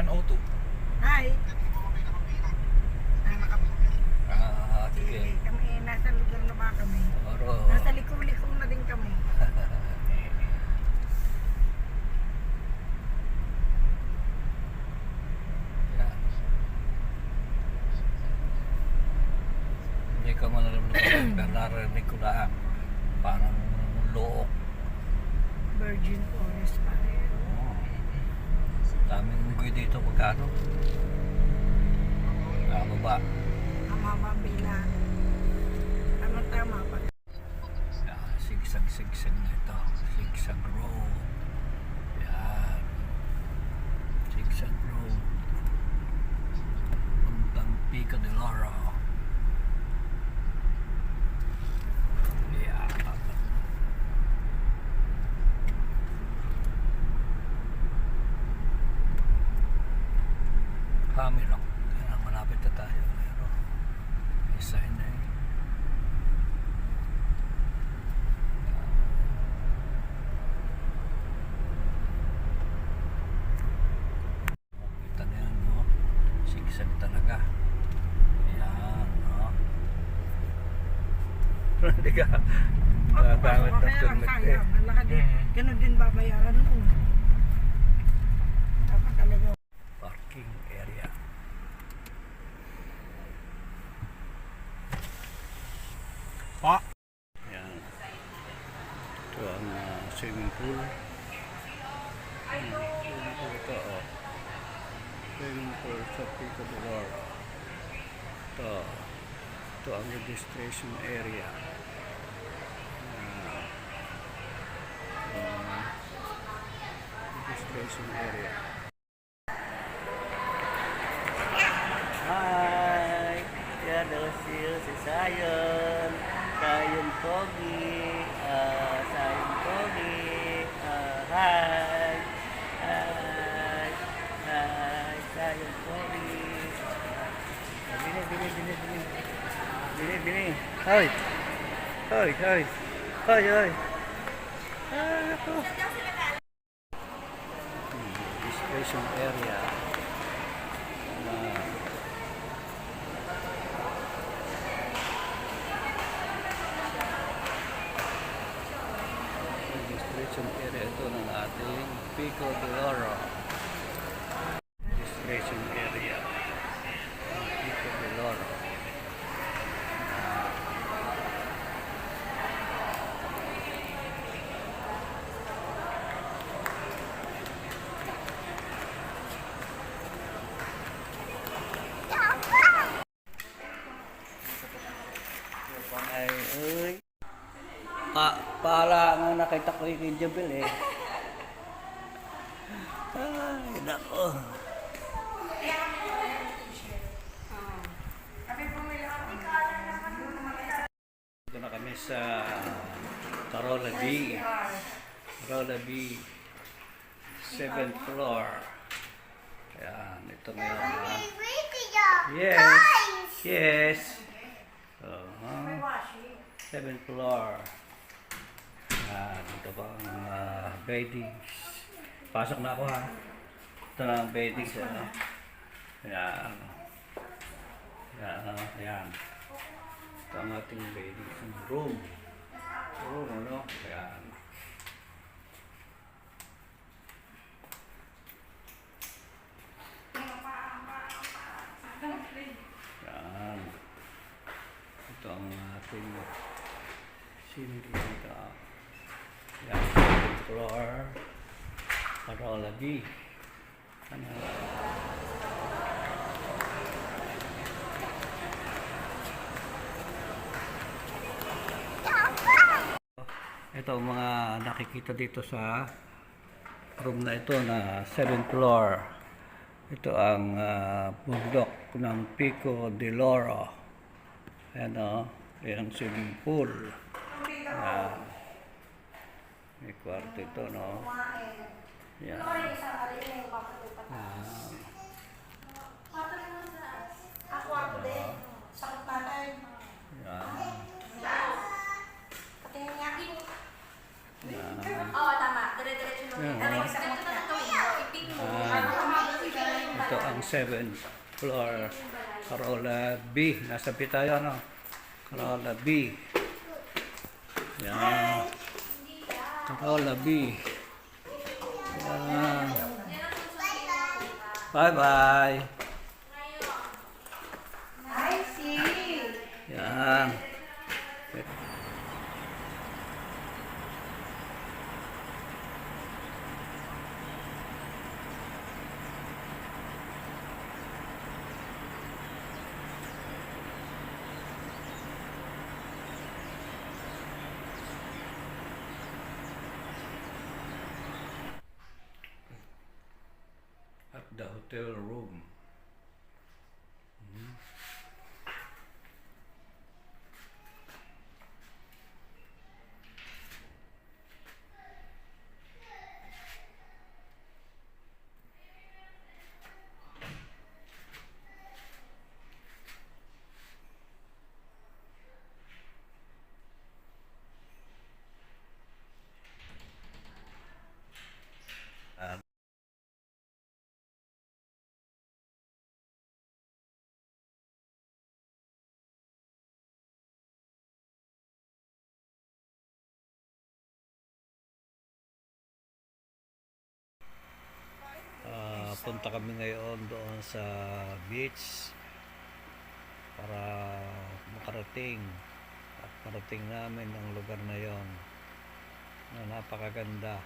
102. Hi. Sige. Kami nasa lugar na ba kami? Oro. Nasa liko-liko na din kami. Yan. Hindi ka man alam na narinig ko lang. Parang look. Virgin Forest pa rin. Daming unggoy dito. Magkano? Ano ba? Amama bilang. Tama pa. Sigsag na ito. Sigsag road. Yan. Sigsag road. Puntang Pico de Loro. Yan. Kami lang. Yan, malapit na tayo. Mayroon. May sign na eh. Kita na yan, no? Sigsag talaga. Yan, no? Hindi ka. Nagamit ng permit eh. Ganun din babayaran nun. Dapat talaga. Parking area. Pa! Yan. Ito ang swimming pool. Swimming pool ito, oh. Swimming pool sa Pico de Loro. Ito ang registration area. Registration area. Hi! Yan daw si Sayon. Sayon Pogi. Sayon Pogi. Hi! Hi! Hi! Sayon Pogi. Bini. Hoy! Hoy! Ako. Registration area. Registration area ito ng ating Pico de Loro. Registration area Pico de Loro. Ay. Pala nga nakita ko yung Jabel eh. Ay, nako. Ito na kami sa Carola B. Carola B. 7th floor. Ayan, ito na yun. Yes. 7th floor. Dito pa ang beddings. Pasok na ako ha. Ito na ang beddings. Ayan. Ayan. Ito ang ating beddings. Room. Ano? Ayan. Ayan. Ito ang ating scenery dito. Yan, floor. Carola B. Ito ang mga nakikita dito sa room na ito na 7th floor. Ito ang bundok ng Pico de Loro. Ayan o. Ayan ang swimming pool. May kwarto ito, no? Yan. Ako din. Sakot natin. Yan. Patingin niya. Oo, tama. Dire-diretso lang. Yan, Ano, no? isa mo ito na ito. Ipin mo. Ito ang 7th floor. Carola B. Nasa B tayo, no? Carola B. Yan. Carola B. Yan. Bye-bye. I see. Yan. At the hotel room. Punta kami ngayon doon sa beach para makarating at marating namin ang lugar na yon na napakaganda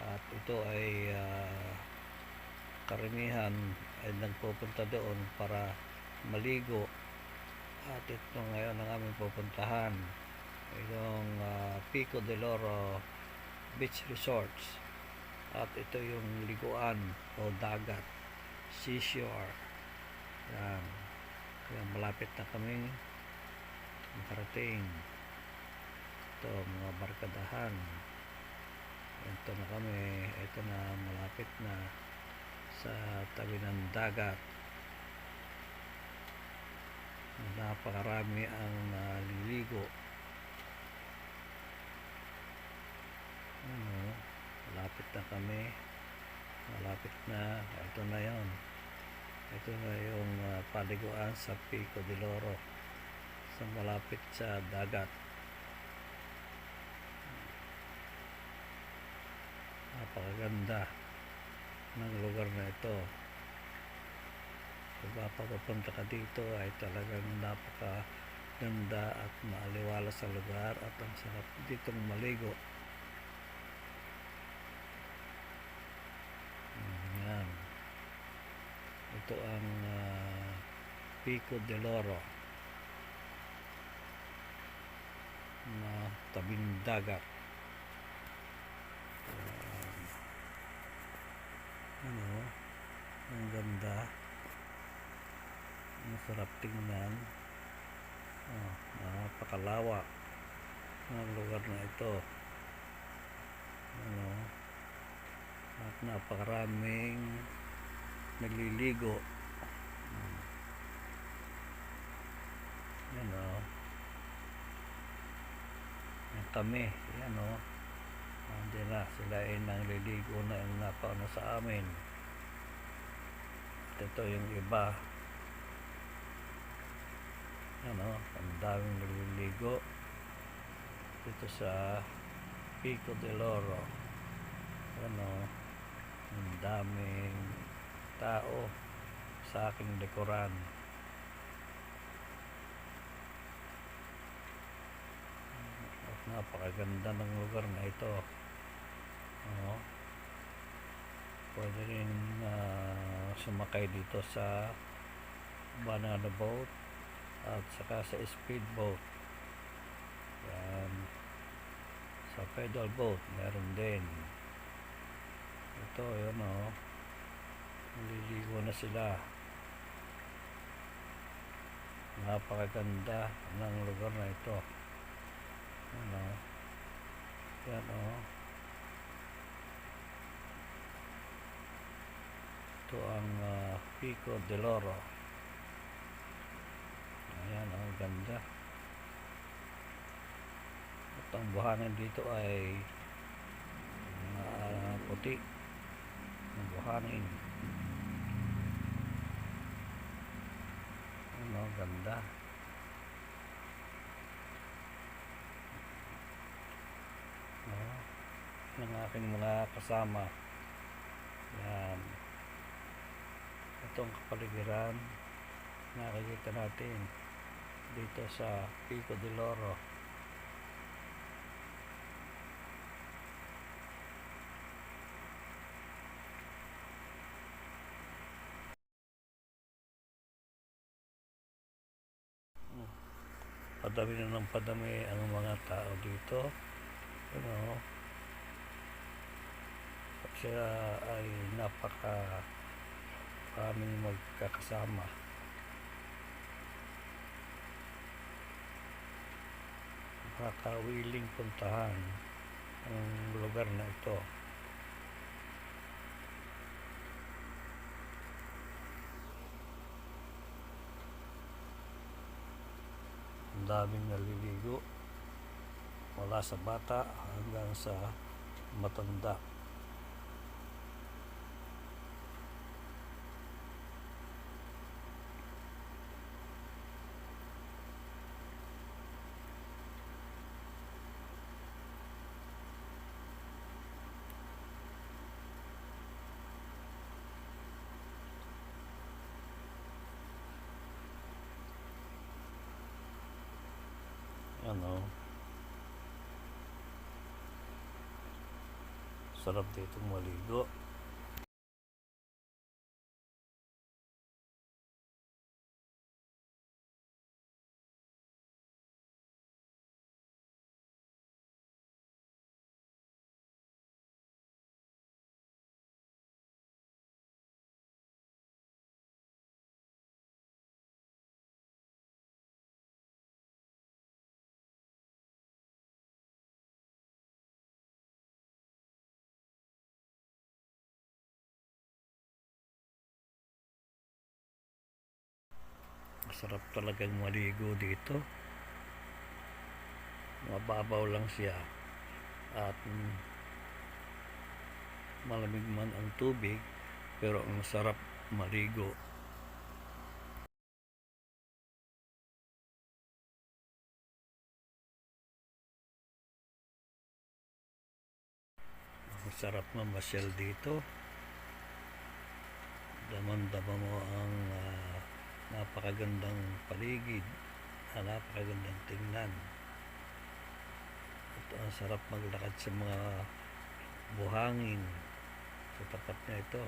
at ito ay karamihan ay nagpupunta doon para maligo at ito ngayon ang aming pupuntahan itong Pico de Loro Beach Resorts. At ito yung liguan o dagat, seashore. Yan. Kaya malapit na kami makarating. Ito mga barkadahan. Ito na kami. Ito na malapit na sa tabi ng dagat. Napakarami ang naliligo. Malapit na kami, malapit na, ito na yon, ito na yung paliguan sa Pico de Loro sa malapit sa dagat. Napakaganda ng lugar na ito. Kung papapunta ka dito ay talagang napakaganda at maaliwala sa lugar at ang sarap ditong maligo. Ito ang Pico de Loro na tabing dagat. Ang ganda, ang sarap tingnan, napakalawak ng lugar na ito, at napakaraming nagliligo. Yan yan kami, yan hindi na sila ay nangliligo na yung napaano sa amin. At ito yung iba, yan ang daming nagliligo dito sa Pico de Loro. Yan ang daming tao sa aking likuran. At napakaganda ng lugar na ito. Pwede rin sumakay dito sa banana boat at saka sa speedboat. Yan. Sa pedal boat meron din. Ito yun naliligo na sila. Napakaganda ng lugar na ito. Yan ito ang Pico de Loro. Ayan ang ganda. At ang buhangin dito ay puti ang buhangin. No, ganda. No, ng aking mga kasama. Yan. Itong kapaligiran nakikita natin dito sa Pico del Oro. Padami na ng padami ang mga tao dito. Ano, sila ay napaka maraming magkakasama. Nakakawiling puntahan ang lugar na ito. Ang daming naliligo mula sa bata hanggang sa matanda. Ano, sarap ditong maligo. Masarap talagang maligo dito. Mababaw lang siya at malamig man ang tubig, pero ang sarap maligo. Ang sarap mamasyal dito. Daman-dama mo ang napakagandang paligid, napakagandang tingnan. Ito ang sarap maglakad sa mga buhangin sa tapat na ito.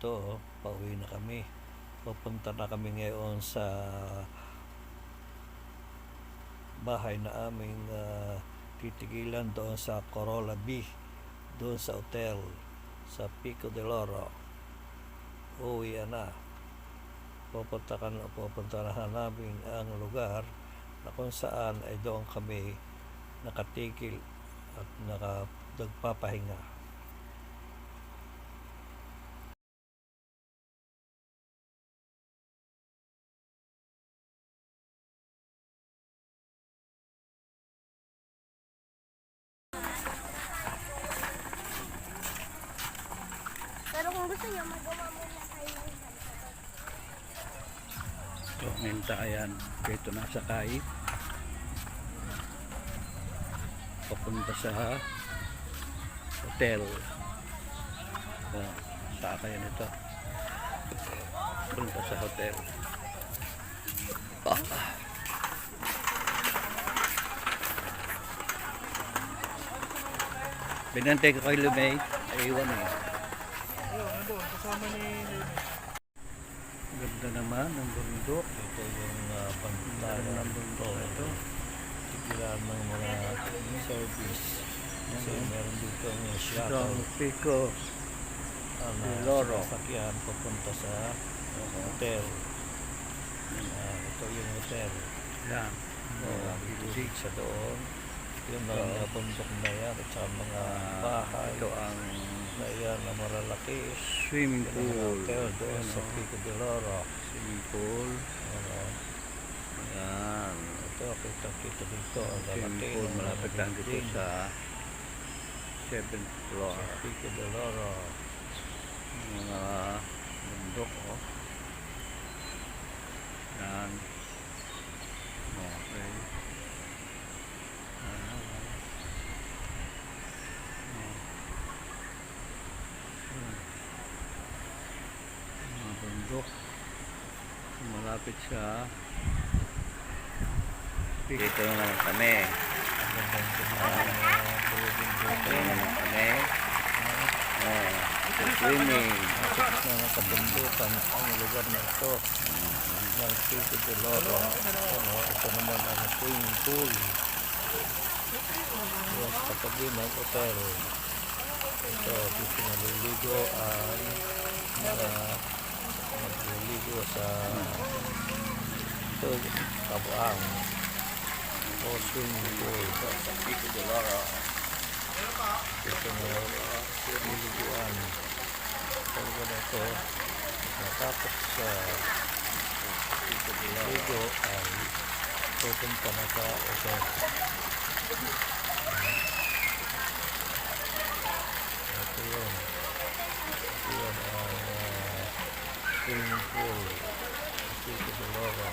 Ito, pauwi na kami. Pupunta na kami ngayon sa bahay na aming titigilan doon sa Corolla B, doon sa hotel sa Pico del Oro. Uwi na. Pupunta na namin ang lugar na kung saan ay doon kami nakatigil at nagpapahinga. Pero kung gusto niyo, magawa mo na kayo ng Ito, Ngayon ayan, dito nasakay. Papunta sa hotel. Sakay nito. Punta sa hotel. Binantay ko kay Lumay. Iwan eh. Ayun, nandun, kasama ni Ganda naman ng bundok. Ito yung Ganda pantala ng bundok ito. tigilan ng mga service. Kasi meron dito ang Ito shuttle ang Pico na Loro. sasakyan papunta sa hotel. Ito yung hotel. Yan. Tubig sa doon. Yung mga bundok na yan at sa mga bahay Ito ang na yan na malalaki. swimming Yung pool. hotel doon Ayan, sa oh. Pico de Loro. Swimming pool. Ano, Yan. ito, kita dito. Ang Swimming lalaki pool. ng Malapit lang dito building. sa 7th floor. Sa Pico de Loro. Mga bundok, oh. Yan. Okay. Mga bundok. Malapit sa dito naman kami. Ang gandang tingnan ng building Dito dito. naman kami. Swimming. Nasa gitna ng kabundukan ang lugar na ito ng Pico de Loro. Ano, ito naman ang swimming pool. Yung sa katabi ng hotel. Ito, dito naliligo ang mga nagliligo sa ito, kabuang o swimming pool. Sa Pico de Loro. Ito na niliguan. Sa lugar na ito, matapos sa ligo ay pupunta na sa hotel. Ito yun. Ito yun ang swimming pool. Pico de Loro.